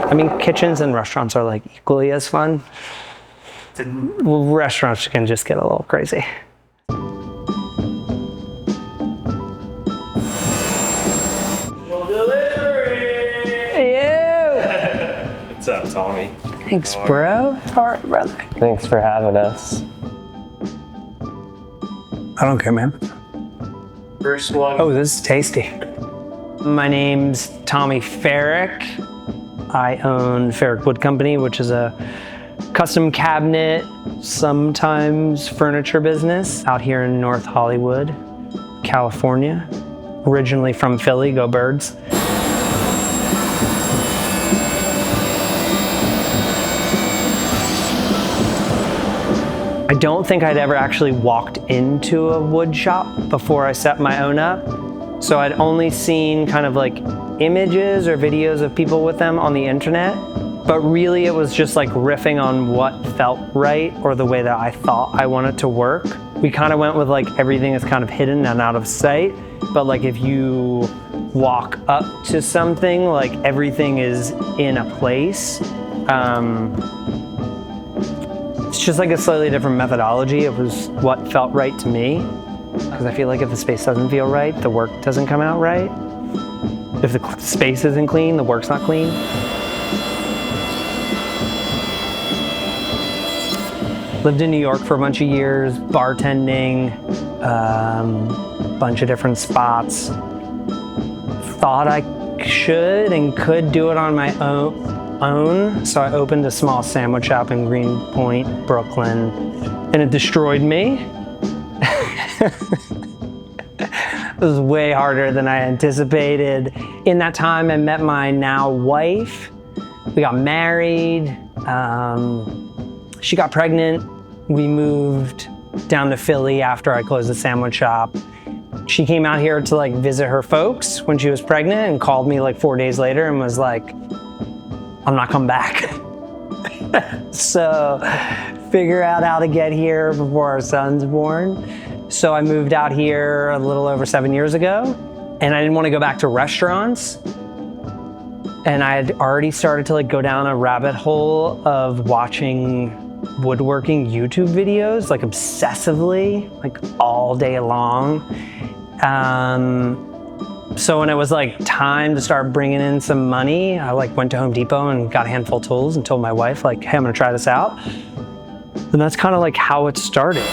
I mean, kitchens and restaurants are like equally as fun. Restaurants can just get a little crazy. What's up, Tommy? Thanks, bro. All right, brother. Thanks for having us. I don't care, man. First one. Oh, this is tasty. My name's Tommy Ferrick. I own Ferrick Wood Company, which is a custom cabinet, sometimes furniture business out here in North Hollywood, California. Originally from Philly, go Birds. I don't think I'd ever actually walked into a wood shop before I set my own up. So I'd only seen kind of like images or videos of people with them on the internet, but really it was just like riffing on what felt right or the way that I thought I wanted to work. We kind of went with like everything is kind of hidden and out of sight, but like if you walk up to something, like everything is in a place. It's just like a slightly different methodology. It was what felt right to me. Because I feel like if the space doesn't feel right, the work doesn't come out right. If the space isn't clean, the work's not clean. Lived in New York for a bunch of years, bartending, bunch of different spots. Thought I should and could do it on my own. So I opened a small sandwich shop in Greenpoint, Brooklyn, and it destroyed me. It was way harder than I anticipated. In that time, I met my now wife. We got married. She got pregnant. We moved down to Philly after I closed the sandwich shop. She came out here to like visit her folks when she was pregnant and called me like 4 days later and was like, I'm not coming back. So figure out how to get here before our son's born. So I moved out here a little over 7 years ago, and I didn't want to go back to restaurants. And I had already started to like go down a rabbit hole of watching woodworking YouTube videos, like obsessively, like all day long. So when it was like time to start bringing in some money, I like went to Home Depot and got a handful of tools and told my wife like, hey, I'm gonna try this out. And that's kind of like how it started.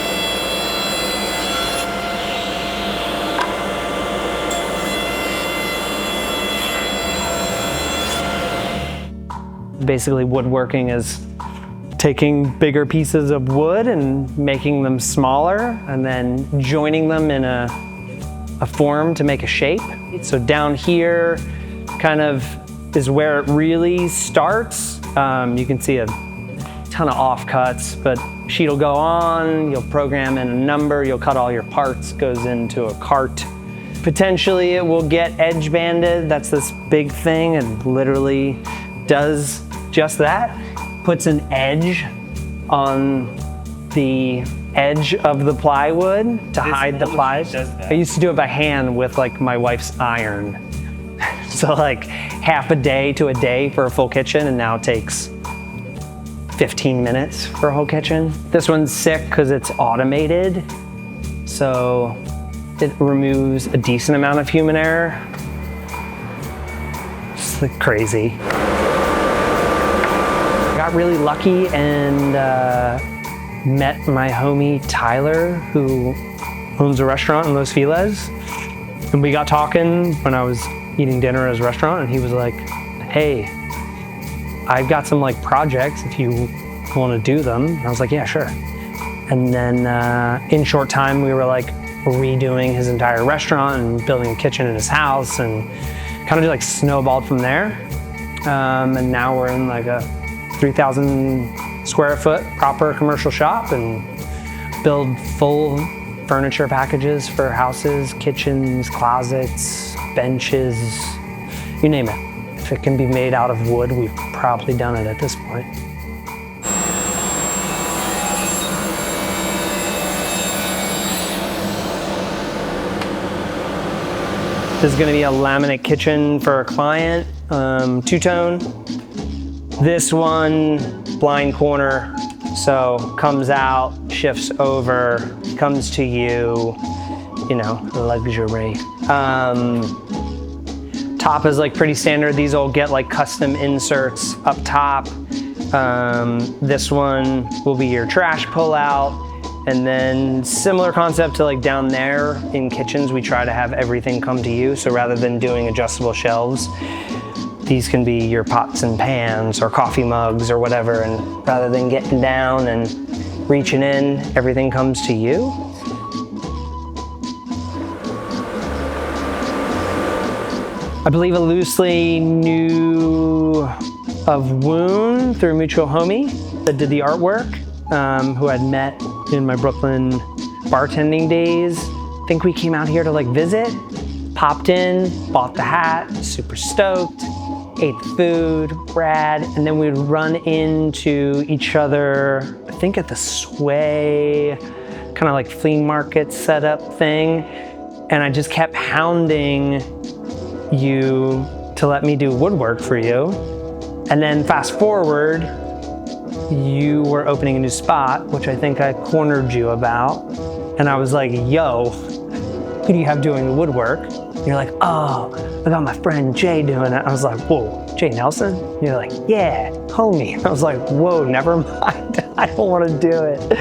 Basically, woodworking is taking bigger pieces of wood and making them smaller and then joining them in a form to make a shape. So down here kind of is where it really starts. You can see a ton of offcuts, but sheet will go on, you'll program in a number, you'll cut all your parts, goes into a cart. Potentially it will get edge banded. That's this big thing. It literally does just that. Puts an edge on the edge of the plywood to hide the plies. I used to do it by hand with like my wife's iron. So like half a day to a day for a full kitchen, and now it takes 15 minutes for a whole kitchen. This one's sick because it's automated. So it removes a decent amount of human error. It's like crazy. Got really lucky and met my homie Tyler, who owns a restaurant in Los Feliz. And we got talking when I was eating dinner at his restaurant, and he was like, hey, I've got some like projects if you want to do them. And I was like, yeah, sure. And then in short time, we were like redoing his entire restaurant and building a kitchen in his house, and kind of just like snowballed from there. And now we're in like a 3,000 square foot proper commercial shop and build full furniture packages for houses, kitchens, closets, benches, you name it. If it can be made out of wood, we've probably done it at this point. This is going to be a laminate kitchen for a client, two-tone. This one, blind corner, so comes out, shifts over, comes to you, you know, luxury. Top is like pretty standard. These all get like custom inserts up top. This one will be your trash pull out. And then similar concept to like down there in kitchens, we try to have everything come to you. So rather than doing adjustable shelves, these can be your pots and pans or coffee mugs or whatever. And rather than getting down and reaching in, everything comes to you. I believe I loosely knew of Woon through a mutual homie that did the artwork, who I'd met in my Brooklyn bartending days. I think we came out here to like visit, popped in, bought the hat, super stoked, ate the food, rad, and then we'd run into each other, I think at the Sway, kind of like flea market setup thing. And I just kept hounding you to let me do woodwork for you. And then fast forward, you were opening a new spot, which I think I cornered you about. And I was like, yo, who do you have doing the woodwork? And you're like, oh, I got my friend Jay doing it. I was like, whoa, Jay Nelson? And you're like, yeah, homie. I was like, whoa, never mind. I don't want to do it.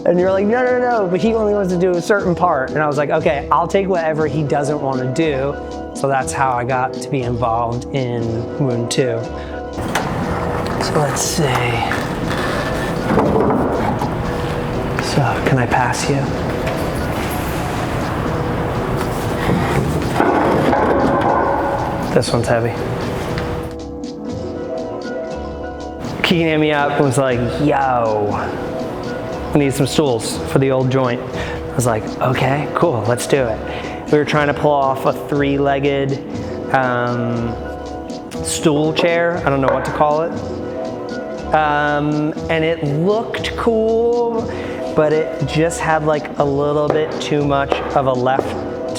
And you're like, no, but he only wants to do a certain part. And I was like, okay, I'll take whatever he doesn't want to do. So that's how I got to be involved in Woon 2. So let's see. So can I pass you? This one's heavy. Keegan hit me up and was like, yo, I need some stools for the old joint. I was like, okay, cool, let's do it. We were trying to pull off a 3-legged stool chair. I don't know what to call it. And it looked cool, but it just had like a little bit too much of a left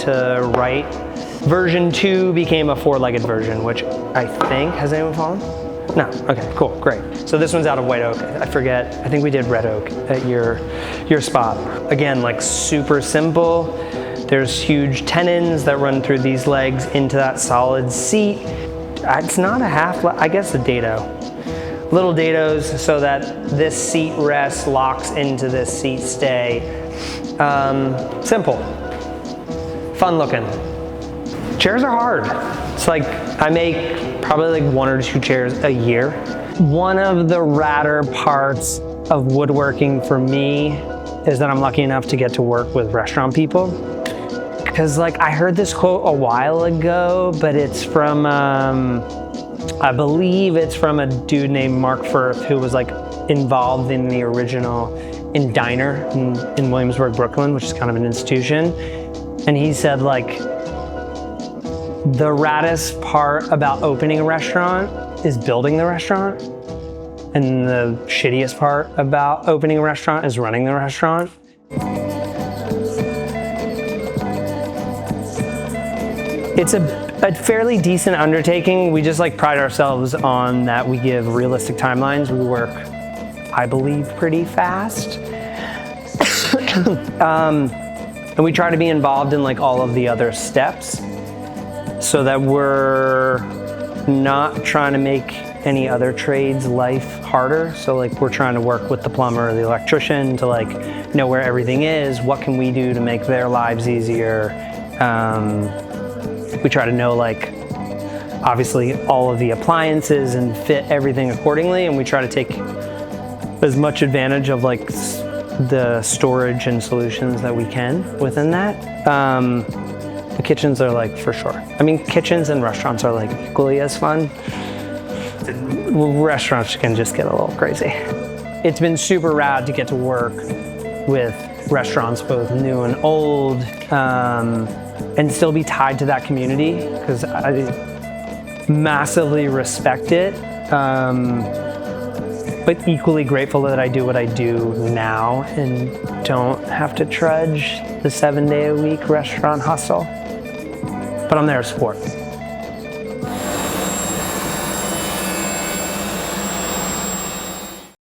to right. Version 2 became a 4-legged version, which I think, has anyone fallen? No, okay, cool, great. So this one's out of white oak. I forget, I think we did red oak at your spot. Again, like super simple. There's huge tenons that run through these legs into that solid seat. It's not a half, I guess a dado. Little dados so that this seat rest locks into this seat stay. Simple, fun looking. Chairs are hard. It's like, I make probably like 1 or 2 chairs a year. One of the radder parts of woodworking for me is that I'm lucky enough to get to work with restaurant people. Because like I heard this quote a while ago, but it's from, I believe it's from a dude named Mark Firth who was like involved in the original Diner in Williamsburg, Brooklyn, which is kind of an institution. And he said like, the raddest part about opening a restaurant is building the restaurant. And the shittiest part about opening a restaurant is running the restaurant. It's a fairly decent undertaking. We just like pride ourselves on that we give realistic timelines. We work, I believe, pretty fast. And we try to be involved in like all of the other steps so that we're not trying to make any other trade's life harder. So like we're trying to work with the plumber or the electrician to like know where everything is, what can we do to make their lives easier. We try to know like obviously all of the appliances and fit everything accordingly, and we try to take as much advantage of like the storage and solutions that we can within that. The kitchens are like for sure. I mean, kitchens and restaurants are like equally as fun. Restaurants can just get a little crazy. It's been super rad to get to work with restaurants, both new and old, and still be tied to that community because I massively respect it. But equally grateful that I do what I do now and don't have to trudge the 7-day-a-week restaurant hustle. But I'm there to support.